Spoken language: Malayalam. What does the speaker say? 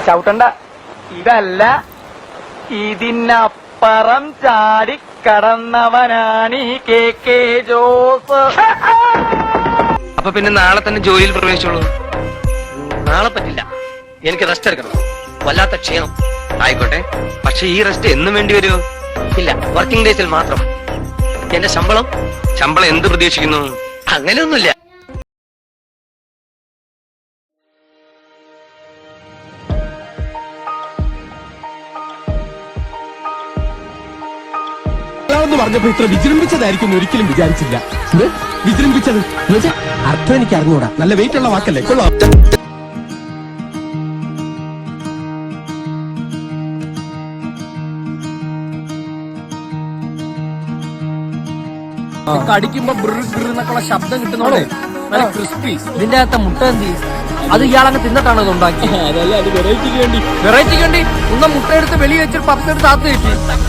ചവിട്ടണ്ട, ഇതല്ല ഇതിനപ്പുറം ചാടിക്കടന്നവനാണ് ഈ KK ജോസ്. അപ്പൊ പിന്നെ നാളെ തന്നെ ജോലിയിൽ പ്രവേശിച്ചോളൂ. നാളെ പറ്റില്ല, എനിക്ക് റെസ്റ്റ് എടുക്കണം. വല്ലാത്ത ക്ഷീണം. ആയിക്കോട്ടെ, പക്ഷെ ഈ റെസ്റ്റ് എന്നും വേണ്ടി വരുമോ? ഇല്ല, വർക്കിംഗ് ഡേയ്സിൽ മാത്രം. എന്റെ ശമ്പളം എന്ത് പ്രതീക്ഷിക്കുന്നു? അങ്ങനെയൊന്നുമില്ല. പറഞ്ഞപ്പോ ഇത്ര വിജൃംഭിച്ചതായിരിക്കും ഒരിക്കലും വിചാരിച്ചില്ല. വിജൃംഭിച്ചത് അർത്ഥം എനിക്ക് അറിഞ്ഞൂടാ. നല്ല വെയിറ്റ് ഉള്ള വാക്കല്ലേ, കൊള്ളാം. കടിക്കുമ്പോ ബ്രിന്നൊക്കെയുള്ള ശബ്ദം കിട്ടുന്നോളെ നല്ല ക്രിസ്പി. ഇതിന്റെ അകത്തെ മുട്ട എന്ത് അത് ഇയാളങ്ങ് തിന്നിട്ടാണ് ഇത് ഉണ്ടാക്കി. വെറൈറ്റിക്ക് വേണ്ടി മുട്ട എടുത്ത് വെളി വെച്ചിട്ട് പപ്സ് എടുത്ത് അകത്ത് കയറ്റി.